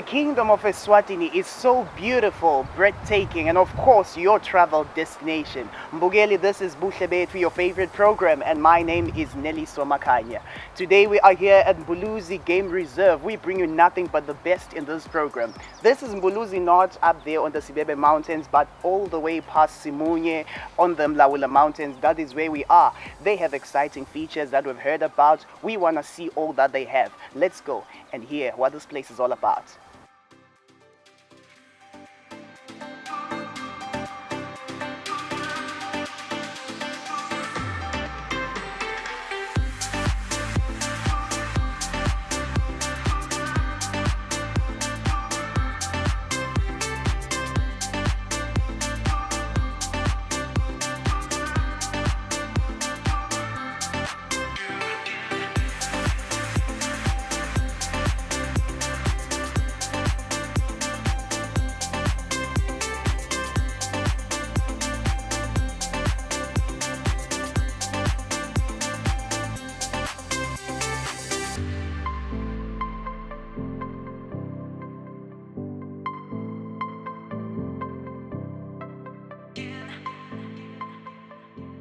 The kingdom of Eswatini is so beautiful, breathtaking, and of course your travel destination. Mbugeli, this is Buhle Betfu, your favorite program, and my name is Nelly Somakanya. Today we are here at Mbuluzi Game Reserve. We bring you nothing but the best in this program. This is Mbuluzi, not up there on the Sibebe Mountains, but all the way past Simunye on the Mlawula Mountains. That is where we are. They have exciting features that we've heard about. We want to see all that they have. Let's go and hear what this place is all about.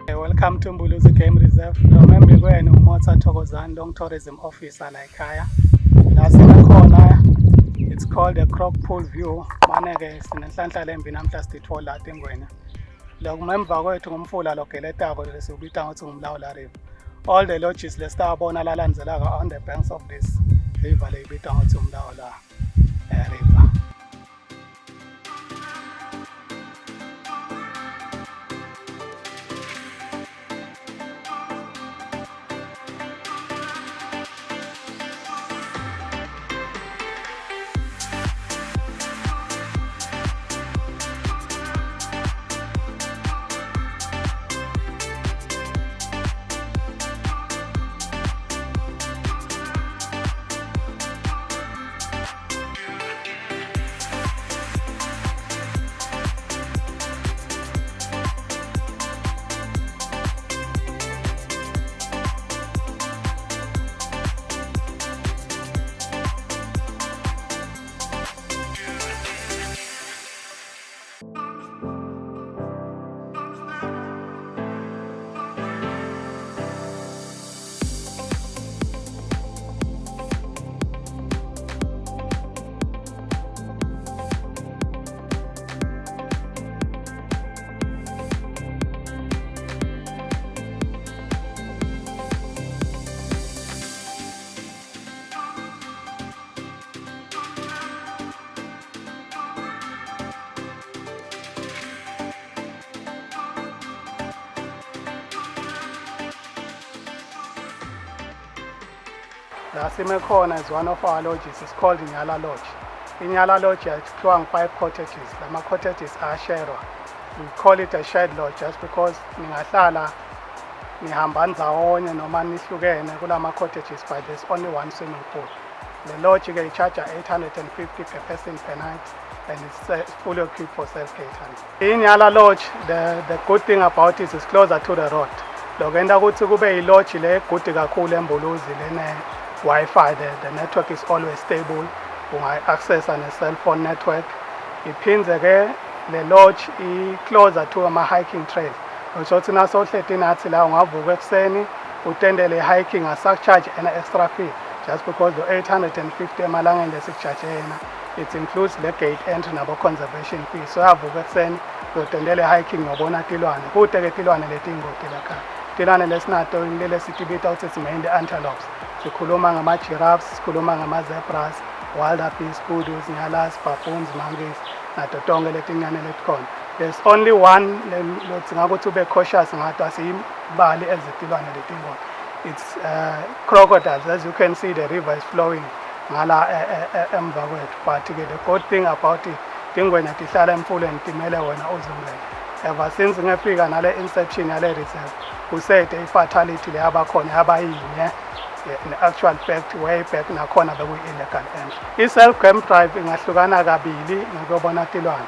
Welcome to Mbuluzi Game Reserve. Remember going to Motsa Tokozan Long Tourism Officer like Kaya. That's in the corner. It's called the Croc Pool View. Manege sinenhlanhla lembi namhla sithola atingwena. Lokumemva kwethu ngumfula logeletako lesubita ngothi ngumlawula river. All the lodges lestabona lalandzelaka on the banks of this river lebita ngothi ngumlawula river. Lasime Corner is one of our lodges. It's called Inyala Lodge. Inyala Lodge has 5 cottages. The cottages are shared. We call it a shared lodge just because ningahlala nihamba ndzawonye noma nihlukene kulama cottages, but there's only one swimming pool. The lodge can charge 850 per person per night, and it's fully equipped for self-catering. Inyala Lodge, the good thing about it is closer to the road. Lokenda ukuthi kube ilodge le good kakhulu eMbuluzi lene Wi-Fi, the network is always stable. Access on a cell phone network. Iphindze ke le lodge closer to a hiking trail. Uzothi nasohleti nathi la ungavuka ekseni utendele hiking asakcharge an extra fee just because the 850 emalangeni lesikcharge yena it includes the gate entry nabo conservation fee. So yavuka ekseni utendele hiking ngobona tilwane. Kude ke tilwane letingoti lakha. Tilwane lesinato lele sitibita uthi mainly antelopes. Sikhuluma ngama-giraffes, sikhuluma ngama-zebras, wildebeest, kudus, nyalas, baboons, monkeys, nato tonke letincane letikhona. There's only one lothi ngakuthi ube cautious ngato asiyibali ezitilwane letingona. It's crocodiles. As you can see, the river is flowing ngala emva kwethu. But the good thing about it, tingwena tihlala emfuleni timele wena uzumlele. Ever since ngefika nale inception yale reserve, kusethe i-fatality le yabakhona yabayinye. In actual fact, way back nakhona beku-illegal entry. I-self-camp drive ingahlukana kabili ngokubona tilwane.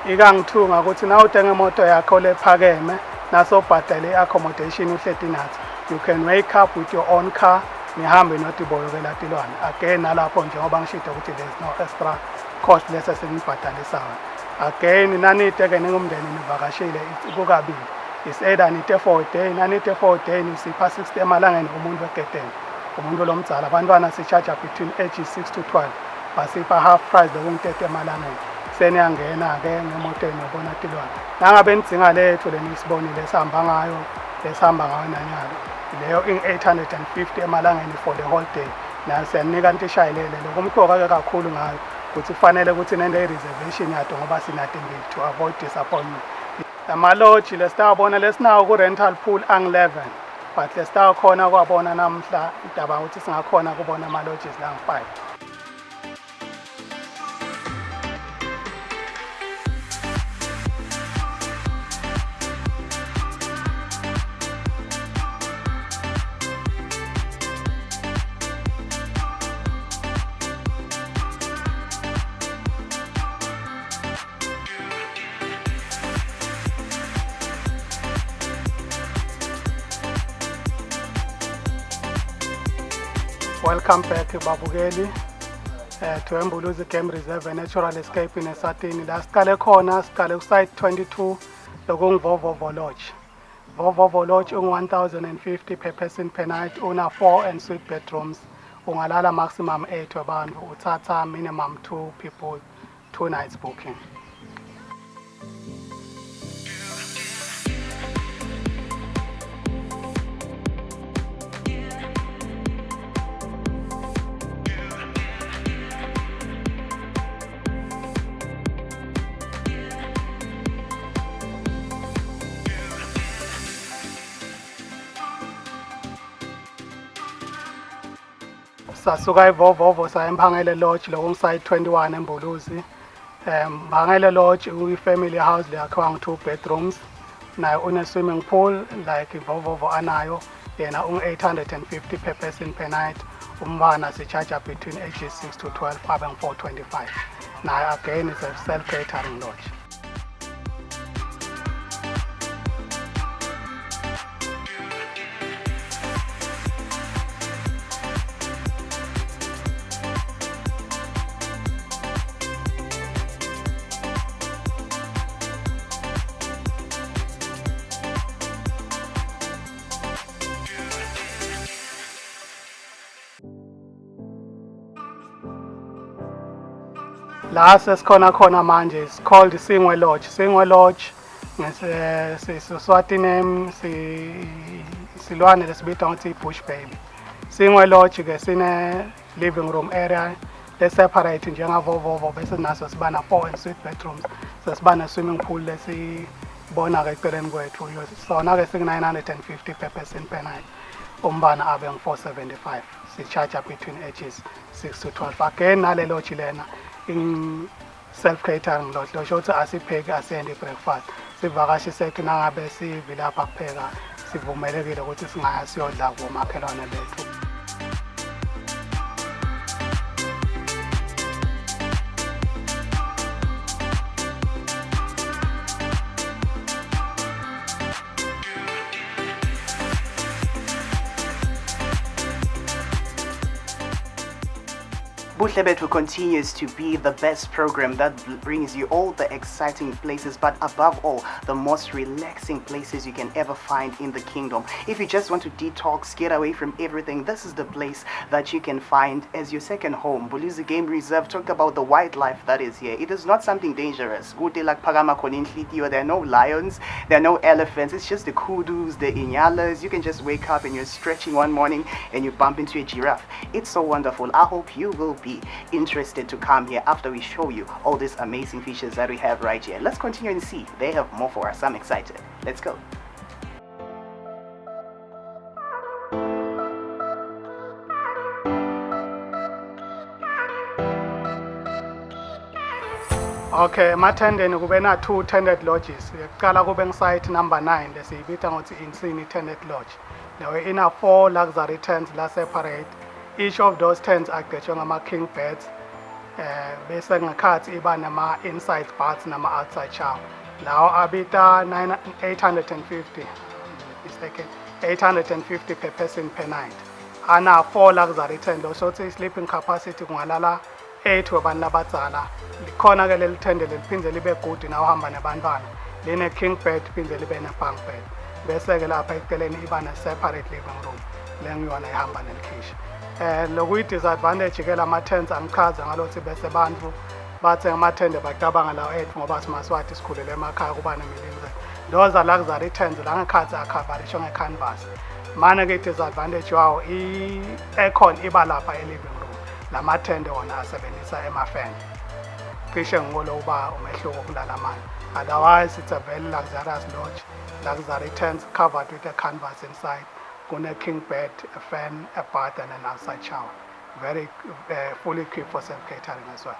Ikangithunga ukuthi na uthenga imoto yakho lephakeme nasobhadale i-accommodation uhleti nathi. You can wake up with your own car nihambe notiboyokela tilwane. Again nalapho njengoba ngishilo ukuthi there is no extra cost lesa senibhadalisayo. Again nanite-ke ningumndeni nivakashile kukabili. Is either nite 4 day, nanite 4 day nisipha 60 emalangeni umuntu wegedeni. Umuntu lomdzala abantwana si-charge between ages 6 to 12. Basipha half price lokungu-30 emalangeni. Seniyangena-ke ngemotweni yobona tilwane. Nangabe nidzinga lethu lenisibonile esihamba ngayo nanyalo. Leyo ing-850 emalangeni for the whole day. Nayo siyanika nitishayelele lokho umhloka-ke kakhulu ngayo ukuthi kufanele ukuthi nende i-reservation yato ngoba sinadingeki to avoid disappointment. Amalodge lesitawabona lesinawo ku-rental pool ang-11 but lesitawakhona kwabona namhla idaba ukuthi singakhona kubona ama-lodges lang-5. Welcome back babukeli to Mbuluzi Game Reserve, a natural escape in Eswatini. La siqale khona siqale ku-site 22 lokungu-Vovovo Lodge. Vovovo Lodge 1,050 per person per night, una 4 and suite bedrooms. Ungalala maximum 8 wabantu, uthatha minimum 2 people, 2 nights booking. Sasuka eVovovo saya eMphangele Lodge lokungu-site 21 eMbuluzi. Mphangele Lodge uyi-family house leyakhiwa ngu-2 bedrooms. Nayo une-swimming pool like iVovovo anayo. Yena ungu-850 per person per night. Umbana si-charge between ages 6 to 12 abe ngu-425. Nayo again is a self-catering lodge. La sesikhona khona manje is called Singwe Lodge. Singwe Lodge ngesiswati name silwane lesibizwa ngokuthi bush baby. Singwe Lodge ke sine living room area separate njengavovovo bese naso siba na 4 and suite bedrooms. Sesiba na swimming pool lesibona ke eceleni kwethu. Sona ke sing 950 per person per night. Umbana abe ngu-475. Si-charge between ages 6 to 12. Again nale lodge lena in self-catering lodge. Lo shothi asipheki asendi breakfast. Sivakashiseke nangabe sivile lapha kupheka sivumelekile ukuthi singaya siyodla komakhelwane bethu. Buhle Betfu continues to be the best program that brings you all the exciting places, but above all, the most relaxing places you can ever find in the kingdom. If you just want to detox, get away from everything, this is the place that you can find as your second home. Mbuluzi Game Reserve, talk about the wildlife that is here. It is not something dangerous. There are no lions, there are no elephants. It's just the kudus, the inyalas. You can just wake up and you're stretching one morning and you bump into a giraffe. It's so wonderful. I hope you will be interested to come here after we show you all these amazing features that we have right here. Let's continue and see. They have more for us. I'm excited. Let's go. Okay, emathendeni kube na 2 tented lodges. Kuqala kube ngisite number 9 lesiyibita ngokuthi Insini Tented Lodge. Leyo ina 4 luxury tents la separate. Each of those tents agejwe ngama-king beds. Bese ngakhathi iba nama-inside baths nama-outside shower. Lawo abita 850. Mistaken. 850 per person per night. Ana 4 luxury tents. Lo shothi sleeping capacity kungalala 8 wabantu abadzala likhona ke leli tende liphindze libe good na uhamba nebantwana line king bed phindze libe ne bunk bed bese ke lapha eceleni iba ne separate living room lengiyona ihamba nelikhishi lokuyi disadvantage ke lama tents angichaza ngalothi bese bantu bathe ngamathende bacabanga lawo ethu ngoba simaswathi sikhulele emakhaya kuba nemilingo those are luxury tents la ngekhathi akhavarishwa ngecanvas manje ke disadvantage yawo i-aircon iba lapha e-living room lamathende wona asebenzisa emafan cishe ngolo uba umehluko kulala manje otherwise it's a very luxurious lodge luxury tents covered with a canvas inside a king bed, a fan, a bath and an outside shower. Very fully equipped for self-catering as well.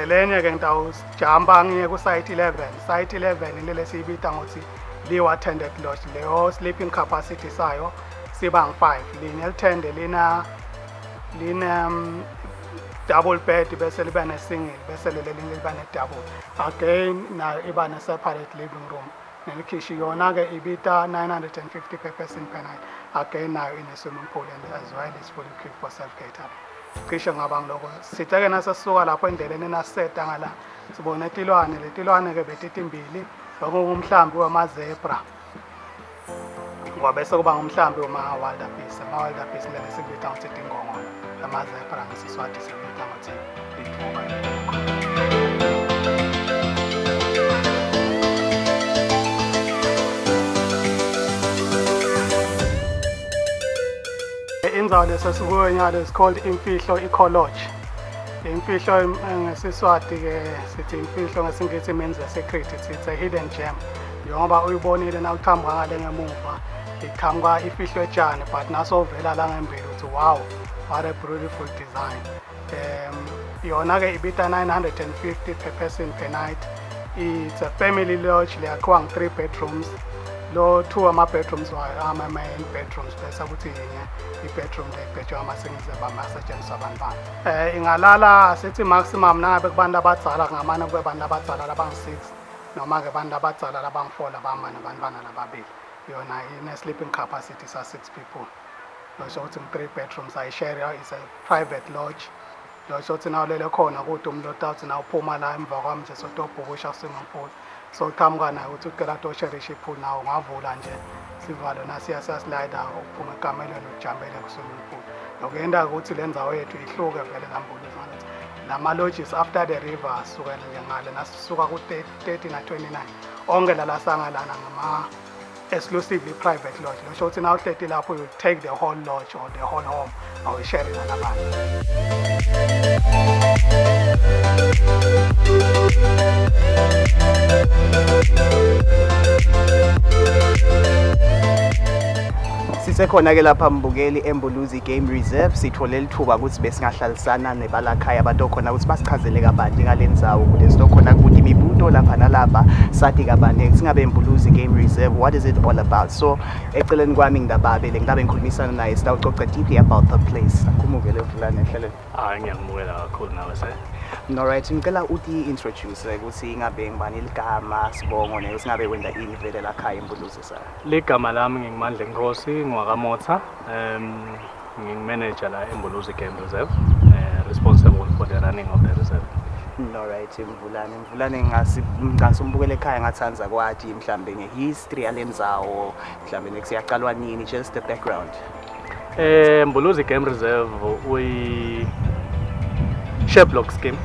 Lenye ke ngitawujamba ngiye ku site 11. Site 11 lele siyibita ngokuthi liwa attended lodge. Leyo sleeping capacity sayo siba ngu5. Line elithende lina double bed bese liba ne single bese lele linye liba ne double. Again nayo iba ne separate living room. Nelikhishi yona ke ibita 950 per person per night. Again nayo ine swimming pool and as well is fully equipped for self-catering. Cishe ngaba ngiloko sithe nasasuka lapho endleleni naseta ngala sibona letilwane ke betitimbili ngumhlambi wamazebra ngoba bese kuba ngumhlambi wama-wildebeest ama-wildebeest lele sikubita ngokuthi ingongolo amazebra ngesiswati sikubita ngokuthi ithuba. Indzawo lesasikuyo nyalo is called Imfihlo Eco Lodge. Imfihlo ngesiswati ke sithi imfihlo ngesingisi means a secret, it's a hidden gem. Ngoba uyibonile na ukhamba ngale ngemuva ikhamba ifihlo etshani but nasovela la ngembili uthi wow what a beautiful design. Yona ke ibita 950 per person per night. It's a family lodge leyakhiwa nge 3 bedrooms. Lo 2 ama-bedrooms ama-main bedrooms bese kuthi i-bedroom lebhejwa amasingize bamasetshenziswa abantwana. Ingalala sithi maximum nangabe kubantu abadzala ngamane kube bantu abadzala labang-6 noma-ke bantu abadzala labang-4 labahamba nabantwana lababili. Yona ine-sleeping capacity sa-6 people. Losho ukuthi 3 bedrooms ayishare is a private lodge. Losho ukuthi nawulele khona kude umlota uthi nawuphuma la emva kwami nje sotobhukusha swimming pool. So qamuka naye ukuthi ucela tosherisha ipool nawo ngavula nje sivalo nasiya siyaslida uphuma ekamelweni ujambele ku-swimming pool. Lokuyenda ukuthi le ndzawo yethu ihluke vele kaMbuluzi ngalethi lama lodges after the river sukela nje ngale nasisuka ku-30 na-29 onke lala sangalana ngama-exclusively private lodge. Losho ukuthi na uhleti lapho you take the whole lodge or the whole home awuyishare nalabantu. Sisekhona ke lapha Mbukeli eMbuluzi Game Reserve sithole lithuba ukuthi besingahlalisana nebalakhaya abantu khona ukuthi basichazele kabanti ngalendzawo ukuthi sitokhona ukuthi imibuto lapha nalapha sathi kabanti singabe eMbuluzi Game Reserve what is it all about. So eceleni kwami ngidababele ngilabe ngikhulumisana naye sitawucoca deeply about the place. Akhumukele fulani ehleleni. Ngiyamukela kakhulu nawe se. Alright, ngicela uthi introduce ukuthi ingabe ngibani ligama sibongo ne singabe wenda ini vele la khaya eMbuluzi sa. Ligama lami ngingimandla Nkosi ngwakamotha ngingimanager la eMbuluzi Game Reserve responsible for the running of the reserve. Alright, Mvulane ngasumbukele ekhaya ngathanza kwathi mhlambe ngehistory yalendzawo mhlambe nekusiyaqalwa nini just the background. Mbuluzi Game Reserve we share block scheme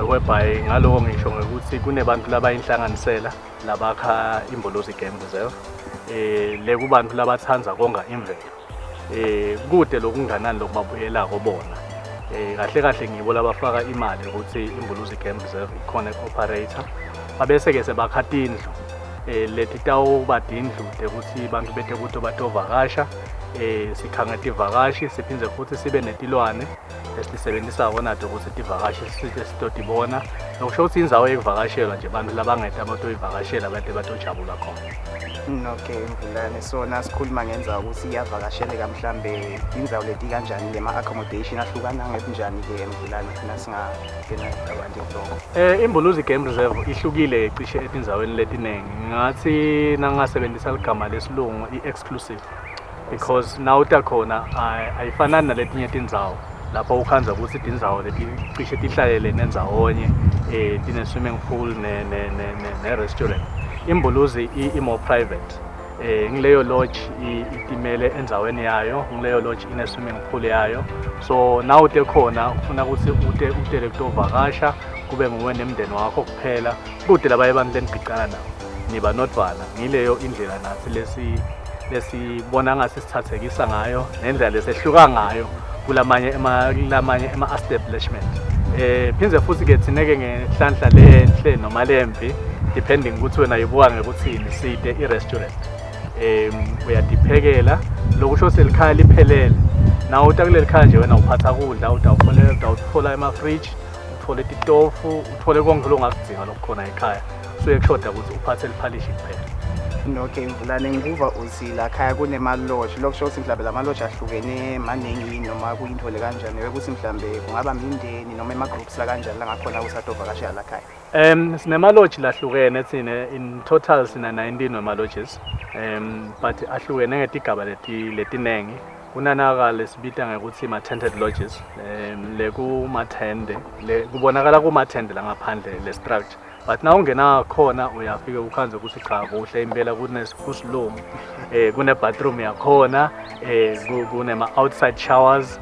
whereby ngaloko ngisho ukuthi kunebantu labayinhlanganisela labakha iMbuluzi Game Reserve le kubantu labathanza konga imvelo kude lokunganani lokubabuyela kubona kahle kahle ngibo labafaka imali ukuthi imbuluzi game reserve ikhona operator abese ke sebakhatha indlu leti tawubadindlu ukuthi bantu bethe ukuthi batovakasha sikhangeta ivakashi siphindze futhi sibe netilwane esisebenzisako nato ukuthi tivakashi sitodibona nokusho ukuthi indzawo yekuvakashelwa nje abantu labangeta abatoyivakashela bade batojabula khona. Okay Mbulane, so nasikhuluma ngenza ukuthi iyavakasheleka mhlambe indzawo leti kanjani lema-accommodation ahlukana ngenjani-ke Mbulane thina singangena kabanti kuloko? Imbuluzi game reserve ihlukile cishe etindzaweni letinengi ngathi nangasebenzisa ligama lesilungu i-exclusive because naw takhona ayifanani naletinye tindzawo lapho ukhanza ukuthi tindzawo leti cishe tihlalele nenzawonye tine-swimming pool ne-restaurant. Imbuluzi i-more private ngileyo lodge itimele endzaweni yayo, ngileyo lodge ine-swimming pool yayo, so naw tekhona ufuna ukuthi utele kutovakasha kube nguwe nemndeni wakho kuphela kude labaye bantu lenigicana nabo niba nodvwana. Ngileyo indlela nathi lesibona ngasi sithathekisa ngayo nendlela lesehluka ngayo kulamanye ama-establishment. Phindze futhi ke thineke ngenhlanhla lenhle noma lempi depending ukuthi wena yibuka ngekuthini side i-restaurant uyadiphekela lokusho selikhaya liphelele nawe utakuleli khaya nje wena uphatha kudla utawutfola ema-fridge uthole titofu uthole konke longakudzinga lokukhona ekhaya so yekushoda ukuthi uphathe liphalishi kuphela. Okay Mbulane, ngibuva uthi la khaya kunema-lodge lokusho ukuthi mhlambe lama-lodge ahlukene maningi noma kuyinto le kanjani ukuthi mhlambe kungaba mindeni noma ema-groups la kanjani la ngakhona usatovakashela la khaya? Sinema-lodge lahlukene thina in total sina 19 wema-lodges but ahlukene ngetigaba letinengi. Kunanaka lesibita ngekuthi ma-tented lodges lekumathende kubonakala kumathende la ngaphandle le-structure but na ungena khona uyafike ukhanze ukuthi cha kuhle impela kunesilungu kune-bathroom yakhona kunema-outside showers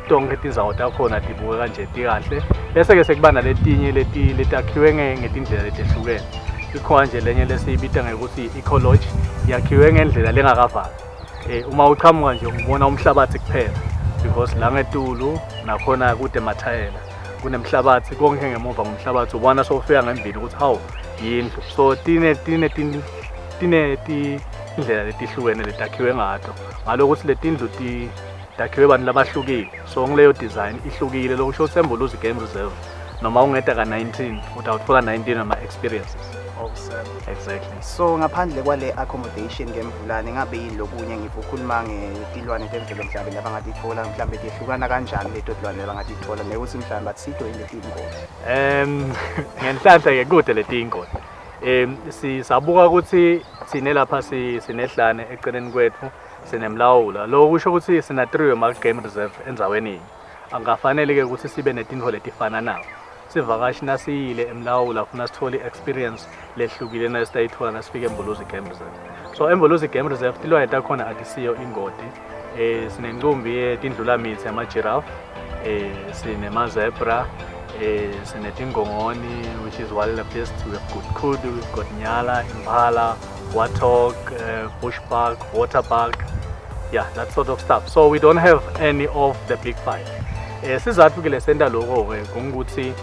tonke tindzawo takhona tibukeka nje tikahle bese ke sekuba naletinye letakhiwe ngetindlela letehlukene. Ikhona nje lenye lesiyibita ngekuthi i-eco-lodge yakhiwe ngendlela lengakavali. Uma uqhamuka nje ubona umhlabathi kuphela because la ngetulu nakhona kude mathayela kunemhlabathi konke ngemuva ngomhlabathi ubona sowufika ngembili ukuthi hawu yindlu so tine indlela letihlukene letakhiwe ngato ngalokuthi letindlu takhiwe abantu labahlukile so ngileyo design ihlukile lokusho ukuthi Mbuluzi game reserve noma ungeda ka-19 utawutfola 19 ama-experiences. Exactly. So ngaphandle kwale accommodation ke Mbulane ngabe yini lokunye ngivukhuluma ngetilwane temvelo mhlambe labangatithola mhlambe tihlukana kanjani leto tilwane labangatithola nekuthi mhlambe atisito leti ingozi? Ngenhlanhla ke kude leti ingozi. Sisabuka ukuthi sine lapha sinehlane eceleni kwethu sinemlawula lo kusho ukuthi sina 3 wema-game reserve endzaweni angafanele ke ukuthi sibe netintho letifana nawo. Sivakashi nasiyile emlawula funa sithole experience lehlukile nasitayithola nasifike Mbuluzi game reserve. So Mbuluzi game reserve tilwane takhona atisiyo ingoti sinencumbi yetindlulamithi ama-giraffe sinema-zebra sinetingongoni which is wildebeest, we have kudu, we've got nyala, impala, warthog, bushbuck, waterbuck, yeah, that sort of stuff. So we don't have any of the big five. Sizathu ke lesenta lokho ke kungukuthi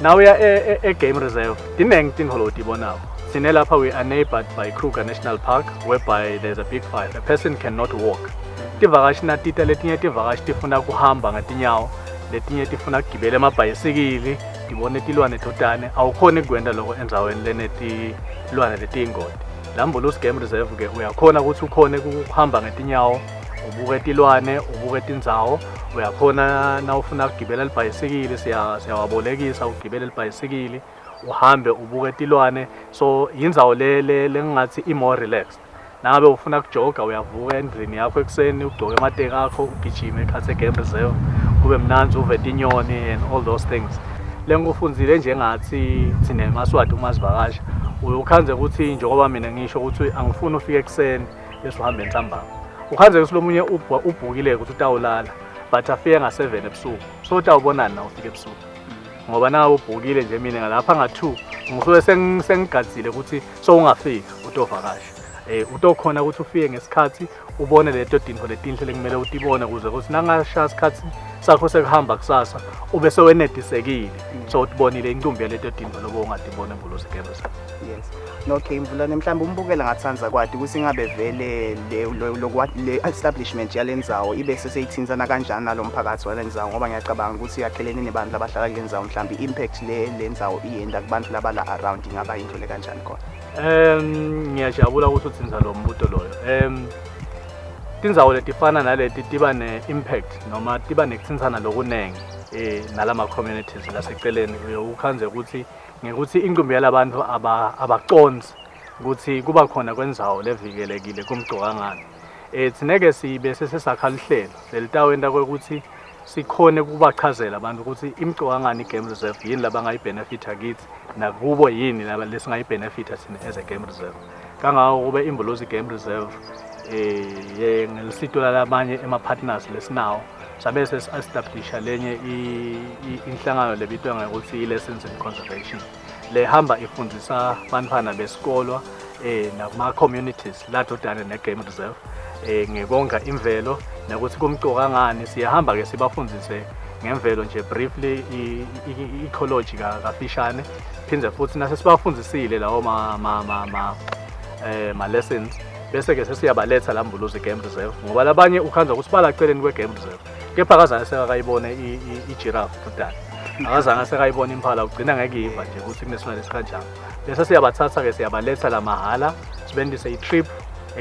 now we are a game reserve tinengi tintho lotibonako sine lapha we are neighbored by Kruger National Park whereby there's a big five, a person cannot walk. Tivakashi natita letinye tivakashi tifuna kuhamba ngatinyawo letinye tifuna kugibela emabhayisikili tibone tilwane totane awukhoni kwenda lokho endzaweni lenetilwane letiyingoti. La Mbuluzi game reserve ke uyakhona ukuthi ukhone kuhamba ngatinyawo ubuke tilwane ubuke tindzawo uyakhona na ufuna kugibela libhayisikili siyawabolekisa ugibela libhayisikili uhambe ubuke tilwane so yindzawo lengathi i-more relaxed. Nabe ufuna kujoga uyavuka endlini yakho ekuseni ugcoke amateki akho ugijime ekhathe game reserve kube mnanzi uve tinyoni and all those things. Lengufunzile njengathi sine maswati uma sivakasha ukhanze ukuthi njengoba mina ngisho ukuthi angifuni ufike ekuseni bese uhambe entsambama ukhanze ukuthi lomunye ubhukile ukuthi utawulala but afike nga7 ebusuku so utawubonani na ufike ebusuku ngoba nawe ubhukile nje mina lapha nga2 ngisuke sengigadzile ukuthi so ungafika utovakasha utokhona ukuthi ufike ngesikhathi ubone leto tinto letinhle lekumele utibone ukuze ukuthi nangasha isikhathi sakho sekuhamba kusasa ube sewenedisekile so utibonile inqumbi yaleto tinto lobo ungadibona eMbuluzi Game Reserve. Yes. Okay, Mvulane mhlawumbe umbukela ngathanza kwathi ukuthi ngabe vele le establishment yalendzawo ibe seseyithinzana kanjani nalomphakathi walendzawo ngoba ngiyacabanga ukuthi yakhelene nebantu abahlala kulendzawo mhlawumbe impact lendzawo iyenda kubantu labala around ingaba into le kanjani khona. Ngiyajabula ukuthi uthinza lo mbuto loyo. Tindzawo letifana naleti tiba ne-impact noma tiba nekuthinzana lokunenge nalama communities laseceleni ukhanze ukuthi ngekuthi inqumbi yalabantu abaconsi ukuthi kuba khona kwendzawo levikelekile kumgcokangane. Tsineke sibe sesesakha lihlelo lelitawenta kwekuthi sikhone kubachazela abantu ukuthi imgcokangane i-game reserve yini labangayibhenefitha kithi nakubo yini lesingayibhenefitha thina as a game reserve. Kangako kube iMbuluzi Game Reserve ngelisito lalabanye ema-partners lesinawo sabe sesi-establisha lenye inhlangano lebitwa ngokuthi i-Lessons in Conservation lehamba ifundisa abantwana besikolo nakuma-communities ladodane ne-game reserve ngekonga imvelo nokuthi kumgcokangane siyahamba-ke sibafundise ngemvelo nje briefly i-ecology kafishane phinde futhi nasesibafundisile lawo ma-lessons bese-ke sesiyabaletha la Mbuluzi Game Reserve ngoba labanye ukhanza ukuthi balaceleni kwe-game reserve kepha akazange sekayibone i-giraffe kudala akazange sekayibone impala ugcina ngeke yiva nje ukuthi kunesimali esikanjani bese siyabathatha-ke siyabaletha la mahhala sibendise i-trip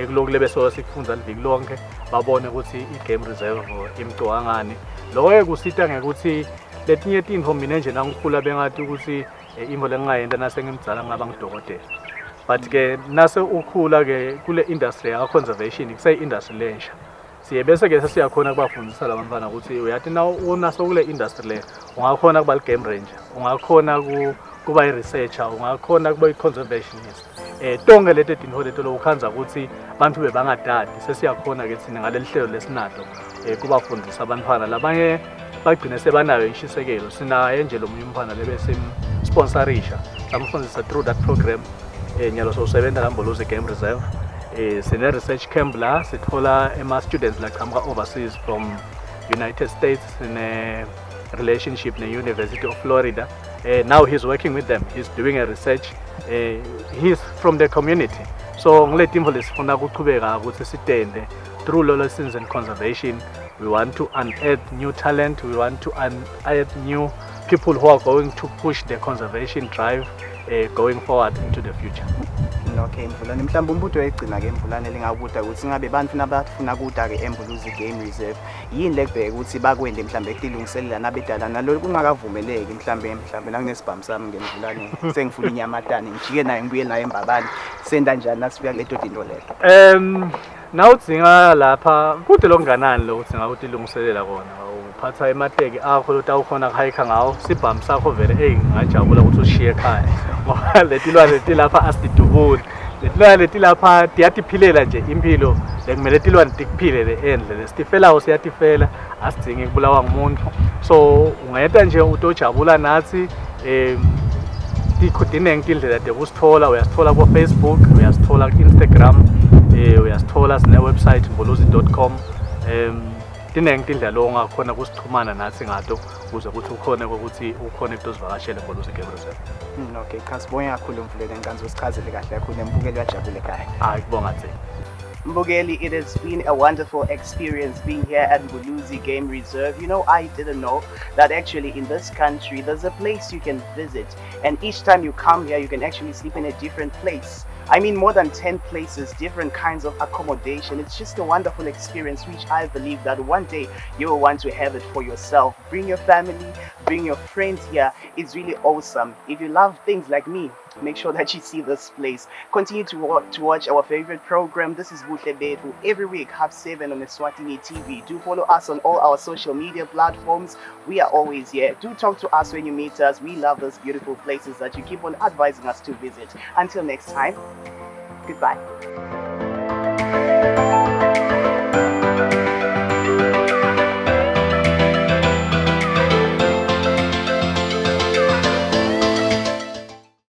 kulokhu lebesoke sikufundza liviki lonke babone ukuthi i-game reserve imgcokangane lokho-ke kusita ngekuthi letinye tinto mina nje nangikhula bengathi ukuthi into lengingayenta nase ngimdzala ngaba ngidokotela but-ke nase ukhula-ke kule industry yaka-conservation kuseyi-industry lensha siye bese-ke sesiyakhona kubafundisa la bantwana ukuthi uyathi naso kule industry le ungakhona kuba li-game ranger ungakhona kuba i-researcher ungakhona kuba i-conservationist tonke leti tinto leto lokukhanza ukuthi abantu bebangadadi sesiyakhona-ke thina ngaleli hlelo lesinalo kubafundisa abantwana labanye bagcine sebanayo inshisekelo sinaye nje lo munye umfana lebe simsponsorisha samfundisa through that program nyalo sosebenza la Mbuluzi Game Reserve sine research camp la sithola students laqhamuka overseas from United States in a relationship ne University of Florida. Now he's working with them, he's doing a research, he's from the community, so ngile timvo lesifuna ukuqhubeka ukuthi sitende through lessons and conservation. We want to unearth new talent, we want to unearth new people who are going to push the conservation drive going forward into the future. Okay, Mvulane mhlawumbe umbuto wegcina-ke Mvulane lingabuda ukuthi ngabe bantu nabafuna kuda-ke eMbuluzi Game Reserve yini lekubheka ukuthi bakwende mhlawumbe kulungiselela nabedala nalo kungakavumeleki mhlawumbe nanginesibhamu sami ngemvulane sengifuna inyamatane ngijike naye ngibuye naye embabane senda njani nasifika kuleto dinto leyo. Nawudzinga lapha kude lokunganani lokuthi ngakuthi ilungiselela kona uphatha emateki akho lotawukhona kuhayikha ngawo sibhamu sakho vele ngajabula ukuthi ushiye ekhaya ngoba letilwane letilapha asididubuli letilwane letilapha tiyatiphilela nje impilo lekumele tilwane tikuphile le-endle lesitifelayo siyatifela asidzingi kubulawa ngumuntu so ungayenta nje utojabula nathi dinenge tindlela tekusithola uyasithola ku-Facebook uyasithola ku-Instagram uyasithola sine-website mbuluzi.com dinenge tindlela lo ungakhona kusixhumana nathi ngato ukuze ukuthi ukhone ukuthi ukhone kutozivakashela Mbuluzi Game Reserve. Okay, khasibonge kakhulu Mvulane ngikanzi usichazele kahle kakhulu nembukeli yajabule ekhaya. Hayi kubonga nje. Mbugeli, it has been a wonderful experience being here at Mbuluzi Game Reserve. You know, I didn't know that actually in this country there's a place you can visit, and each time you come here you can actually sleep in a different place. I mean, more than 10 places, different kinds of accommodation. It's just a wonderful experience, which I believe that one day you will want to have it for yourself. Bring your family, bring your friends here. It's really awesome. If you love things like me, make sure that you see this place. Continue to watch our favorite program. This is Buhle Betfu every week, 7:30 on S08E TV. Do follow us on all our social media platforms. We are always here. Do talk to us when you meet us. We love those beautiful places that you keep on advising us to visit. Until next time, goodbye.